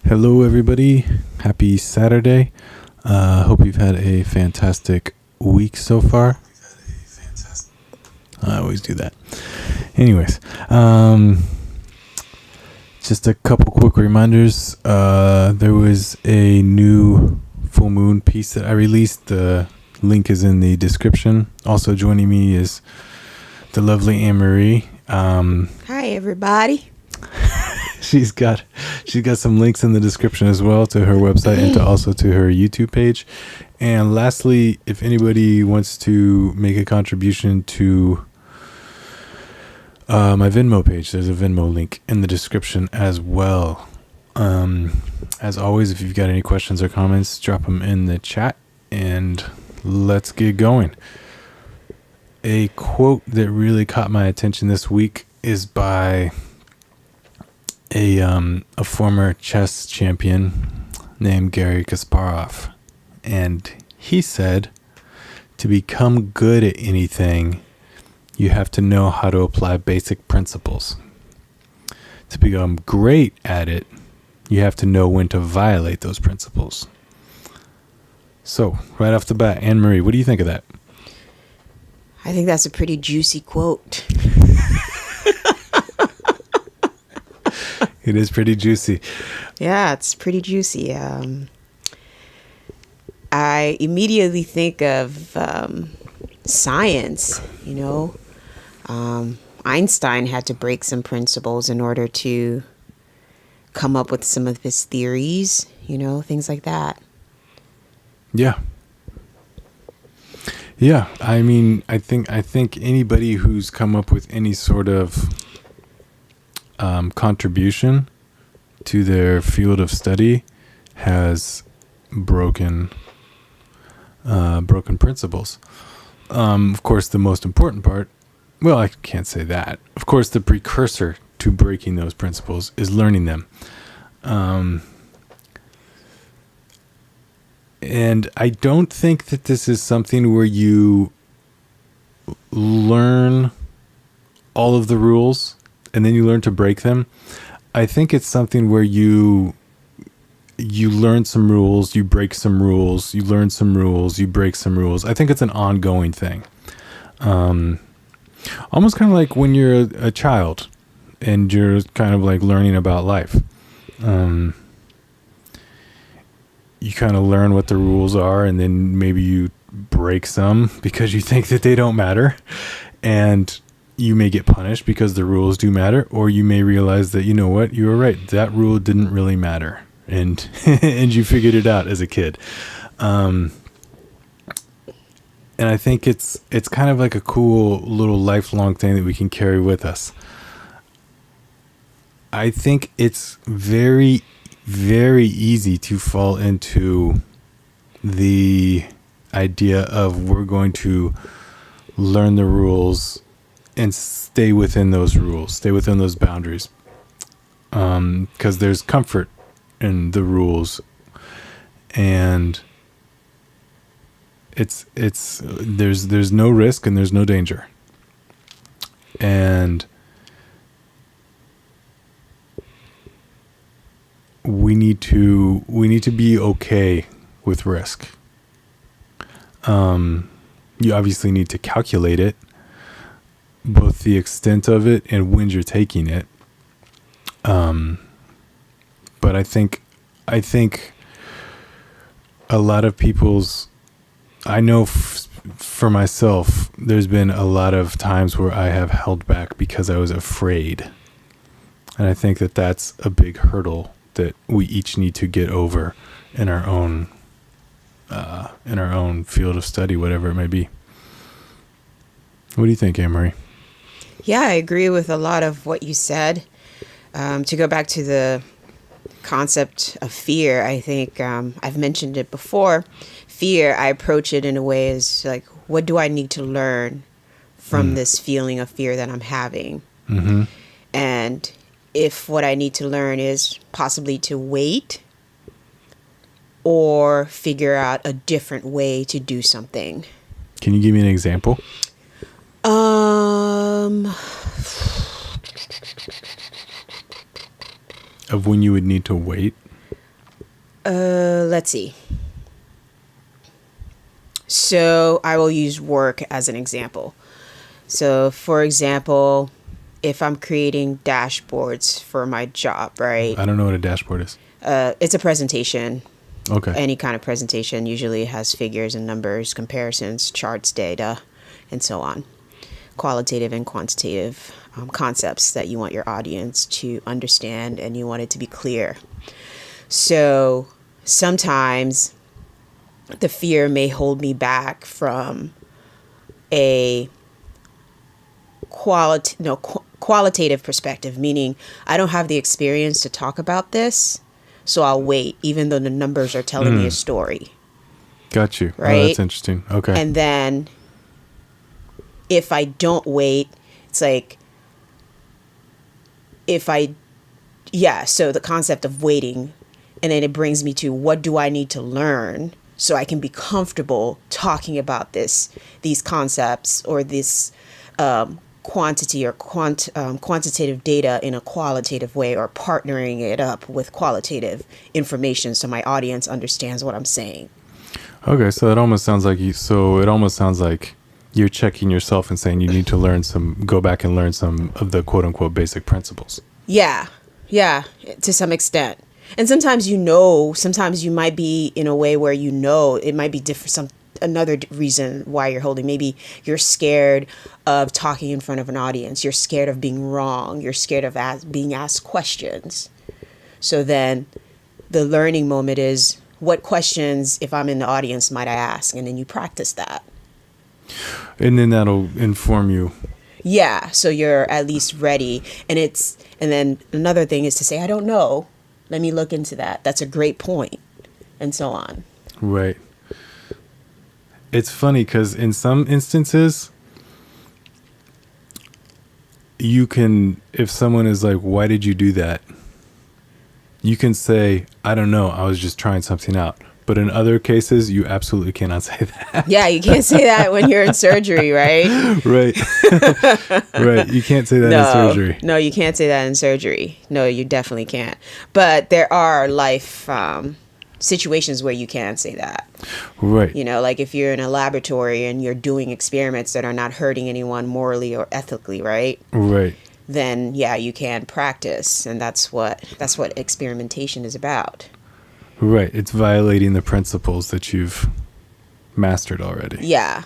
Hello, everybody. Happy Saturday. Hope you've had a fantastic week so far. I always do that. Anyways, just a couple quick reminders. There was a new full moon piece that I released. The link is in the description. Also joining me is the lovely Anne-Marie. Hi, everybody. She's got some links in the description as well to her website and also to her YouTube page. And lastly, if anybody wants to make a contribution to my Venmo page, there's a Venmo link in the description as well. As always, if you've got any questions or comments, drop them in the chat and let's get going. A quote that really caught my attention this week is by a former chess champion named Garry Kasparov, and he said, to become good at anything, you have to know how to apply basic principles. To become great at it, you have to know when to violate those principles. So, right off the bat, Anne-Marie, what do you think of that? I think that's a pretty juicy quote. It is pretty juicy. Yeah, it's pretty juicy. I immediately think of science, Einstein had to break some principles in order to come up with some of his theories, things like that. Yeah. Yeah, I mean, I think anybody who's come up with any sort of contribution to their field of study has broken principles. Of course, the most important part, well, I can't say that. Of course, the precursor to breaking those principles is learning them. And I don't think that this is something where you learn all of the rules and then you learn to break them. I think it's something where you learn some rules, you break some rules, you learn some rules, you break some rules. I think it's an ongoing thing. Almost kind of like when you're a child and you're kind of like learning about life. You kind of learn what the rules are, and then maybe you break some because you think that they don't matter, and you may get punished because the rules do matter, or you may realize that, you know what, you were right, that rule didn't really matter, and and you figured it out as a kid. And I think it's kind of like a cool little lifelong thing that we can carry with us. I think it's very, very easy to fall into the idea of we're going to learn the rules and stay within those rules, stay within those boundaries, because there's comfort in the rules, and there's no risk and there's no danger, and we need to be okay with risk. You obviously need to calculate it, both the extent of it and when you're taking it. But I think a lot of I know for myself, there's been a lot of times where I have held back because I was afraid. And I think that that's a big hurdle that we each need to get over in our own field of study, whatever it may be. What do you think, Anne-Marie? Yeah, I agree with a lot of what you said. To go back to the concept of fear, I think I've mentioned it before. Fear, I approach it in a way as like, what do I need to learn from this feeling of fear that I'm having? Mm-hmm. And if what I need to learn is possibly to wait or figure out a different way to do something. Can you give me an example? Of when you would need to wait? Let's see. So I will use work as an example. So, for example, if I'm creating dashboards for my job, right? I don't know what a dashboard is. It's a presentation. Okay. Any kind of presentation usually has figures and numbers, comparisons, charts, data, and so on. Qualitative and quantitative concepts that you want your audience to understand and you want it to be clear. So sometimes the fear may hold me back from a qualitative perspective, meaning I don't have the experience to talk about this, so I'll wait, even though the numbers are telling me a story. Got you. Right? Oh, that's interesting. Okay. And then if I don't wait, it's like so the concept of waiting, and then it brings me to what do I need to learn so I can be comfortable talking about these concepts or this quantity or quantitative data in a qualitative way, or partnering it up with qualitative information so my audience understands what I'm saying. Okay, so it almost sounds like you're checking yourself and saying you need to go back and learn some of the quote unquote basic principles. Yeah, to some extent. And sometimes sometimes you might be in a way where it might be different, another reason why you're holding. Maybe you're scared of talking in front of an audience. You're scared of being wrong. You're scared of being asked questions. So then the learning moment is, what questions, if I'm in the audience, might I ask? And then you practice that. And then that'll inform you. Yeah, so you're at least ready. And then another thing is to say, I don't know. Let me look into that. That's a great point. And so on. Right. It's funny because in some instances, if someone is like, why did you do that? You can say, I don't know, I was just trying something out. But in other cases, you absolutely cannot say that. Yeah, you can't say that when you're in surgery, right? Right. Right. You can't say that in surgery. No, you can't say that in surgery. No, you definitely can't. But there are life situations where you can say that. Right. Like if you're in a laboratory and you're doing experiments that are not hurting anyone morally or ethically, right? Right. Then yeah, you can practice, and that's what experimentation is about. Right. It's violating the principles that you've mastered already. Yeah.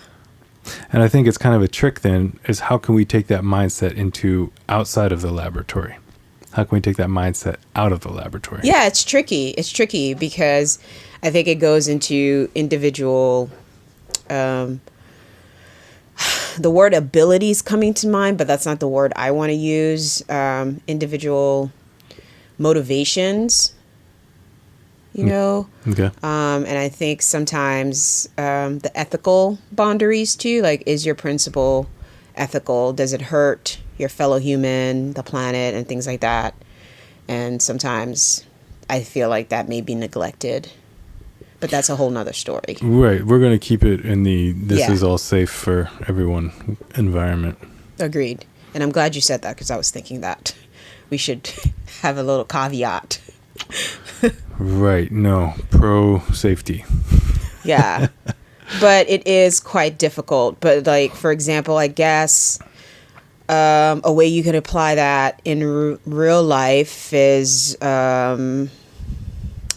And I think it's kind of a trick then, is how can we take that mindset into outside of the laboratory? How can we take that mindset out of the laboratory? Yeah, it's tricky. It's tricky because I think it goes into individual, the word abilities coming to mind, but that's not the word I want to use. Individual motivations, Okay. And I think sometimes the ethical boundaries too, like, is your principle ethical? Does it hurt your fellow human, the planet, and things like that? And sometimes I feel like that may be neglected, but that's a whole nother story. Right. We're going to keep it in this is all safe for everyone environment. Agreed. And I'm glad you said that, because I was thinking that we should have a little caveat. Right. No. Pro safety. Yeah. But it is quite difficult. But like, for example, I guess a way you can apply that in real life is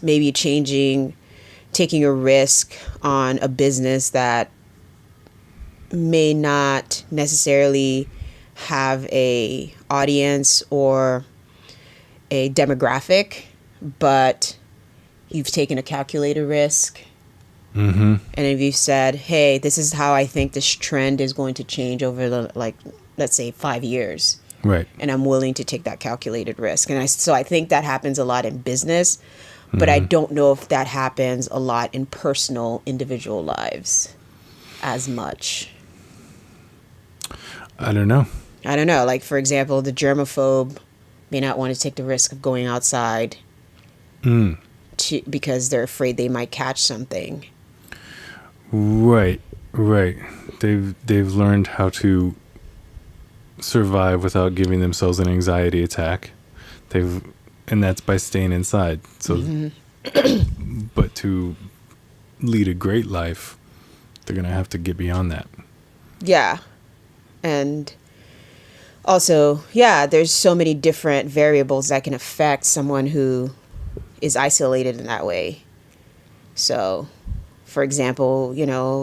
maybe taking a risk on a business that may not necessarily have a audience or a demographic, but you've taken a calculated risk. Mm-hmm. And if you've said, hey, this is how I think this trend is going to change over let's say 5 years. Right. And I'm willing to take that calculated risk. And so I think that happens a lot in business, but I don't know if that happens a lot in personal, individual lives as much. I don't know. Like, for example, the germaphobe may not want to take the risk of going outside because they're afraid they might catch something. Right. They've learned how to survive without giving themselves an anxiety attack. They've And that's by staying inside. So, but to lead a great life, they're going to have to get beyond that. Yeah. And also, yeah, there's so many different variables that can affect someone who is isolated in that way. So, for example,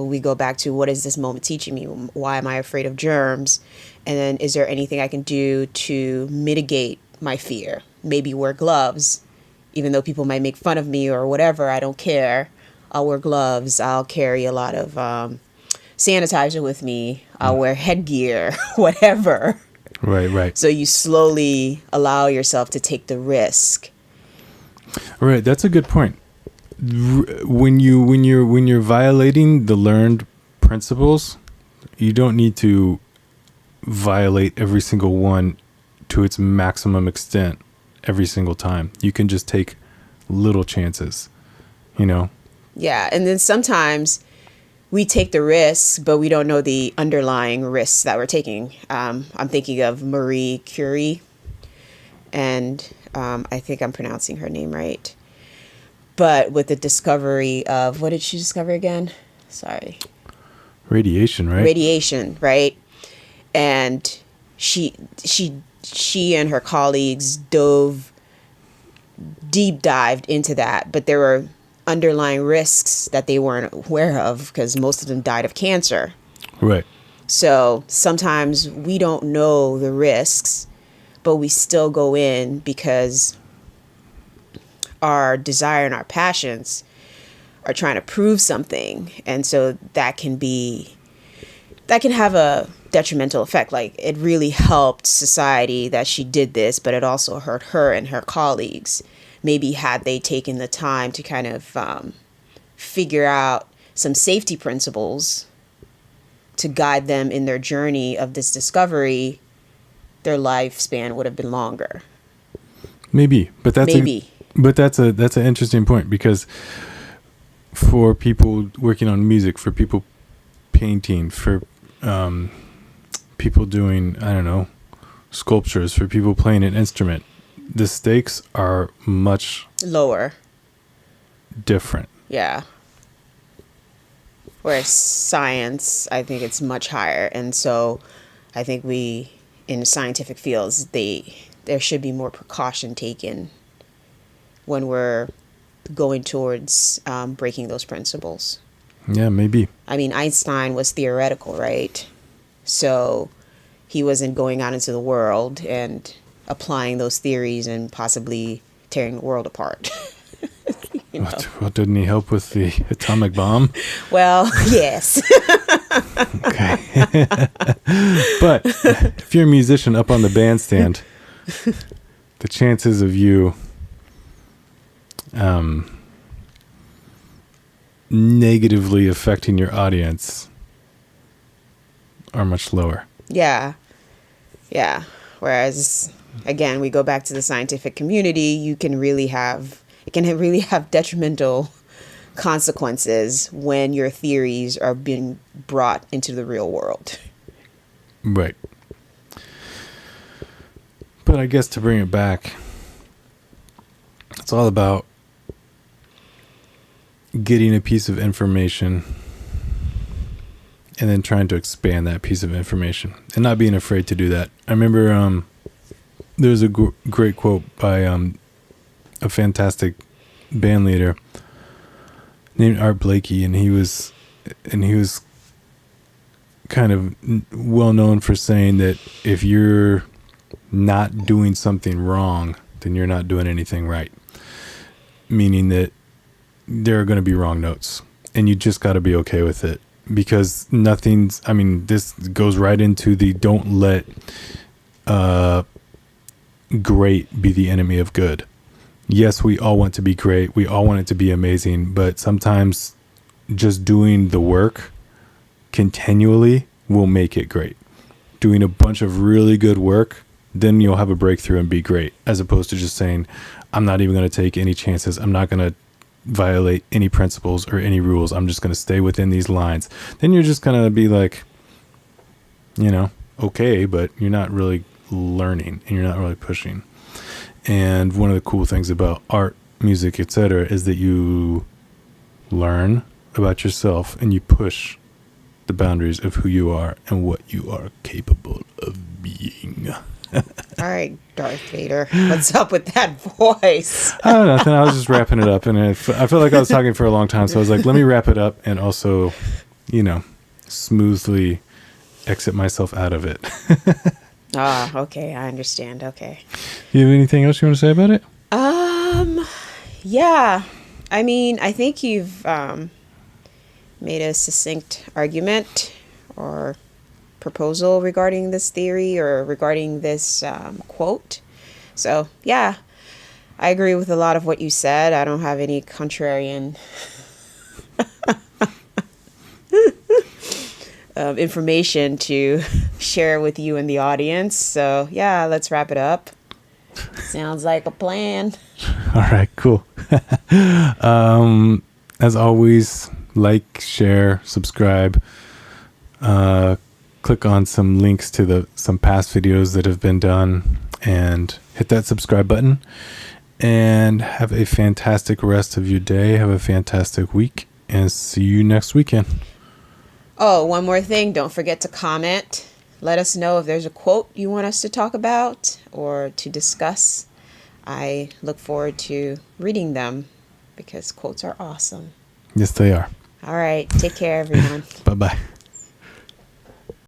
we go back to, what is this moment teaching me? Why am I afraid of germs? And then, is there anything I can do to mitigate my fear? Maybe wear gloves, even though people might make fun of me or whatever. I don't care. I'll wear gloves. I'll carry a lot of sanitizer with me. I'll wear headgear, whatever. Right. So you slowly allow yourself to take the risk. Right. That's a good point. When you're violating the learned principles, you don't need to violate every single one to its maximum extent every single time. You can just take little chances, Yeah, and then sometimes we take the risks, but we don't know the underlying risks that we're taking. I'm thinking of Marie Curie, and I think I'm pronouncing her name right. But with the discovery of, what did she discover again? Sorry. Radiation, right? Radiation, right? And she and her colleagues deep dived into that, but there were underlying risks that they weren't aware of, because most of them died of cancer. Right. So sometimes we don't know the risks, but we still go in because our desire and our passions are trying to prove something. And so that can have a detrimental effect. Like, it really helped society that she did this, but it also hurt her and her colleagues. Maybe had they taken the time to kind of figure out some safety principles to guide them in their journey of this discovery, their lifespan would have been longer. Maybe, but that's an interesting point, because for people working on music, for people painting, for people doing, I don't know, sculptures, for people playing an instrument, the stakes are much lower, different. Yeah. Whereas science, I think it's much higher. And so I think in scientific fields, there should be more precaution taken when we're going towards breaking those principles. Yeah, maybe. I mean, Einstein was theoretical, right? So he wasn't going out into the world and applying those theories and possibly tearing the world apart. Well, didn't he help with the atomic bomb? Well, yes. Okay. But if you're a musician up on the bandstand, the chances of you negatively affecting your audience are much lower. Yeah. Whereas, again, we go back to the scientific community, it can really have detrimental consequences when your theories are being brought into the real world. Right. But I guess to bring it back, it's all about getting a piece of information and then trying to expand that piece of information and not being afraid to do that. I remember there's a great quote by a fantastic band leader named Art Blakey, and he was kind of well known for saying that if you're not doing something wrong, then you're not doing anything right. Meaning that there are going to be wrong notes, and you just got to be okay with it, because this goes right into the don't let great be the enemy of good. Yes, we all want to be great. We all want it to be amazing, but sometimes just doing the work continually will make it great. Doing a bunch of really good work, then you'll have a breakthrough and be great, as opposed to just saying, I'm not even going to take any chances. I'm not going to violate any principles or any rules. I'm just going to stay within these lines. Then you're just going to be like, okay, but you're not really learning and you're not really pushing. And one of the cool things about art, music, etc., is that you learn about yourself and you push the boundaries of who you are and what you are capable of being. All right, Darth Vader. What's up with that voice? Oh, nothing. I was just wrapping it up, and I feel like I was talking for a long time, so I was like, let me wrap it up and also, smoothly exit myself out of it. Okay, I understand. Okay. You have anything else you want to say about it? Yeah. I mean, I think you've made a succinct argument or proposal regarding this theory or regarding this quote. So, yeah, I agree with a lot of what you said. I don't have any contrarian information to share with you and the audience. So, yeah, let's wrap it up. Sounds like a plan. All right, cool. As always, like, share, subscribe. Click on some links to some past videos that have been done and hit that subscribe button. And have a fantastic rest of your day. Have a fantastic week and see you next weekend. Oh, one more thing. Don't forget to comment. Let us know if there's a quote you want us to talk about or to discuss. I look forward to reading them because quotes are awesome. Yes, they are. All right. Take care, everyone. Bye-bye.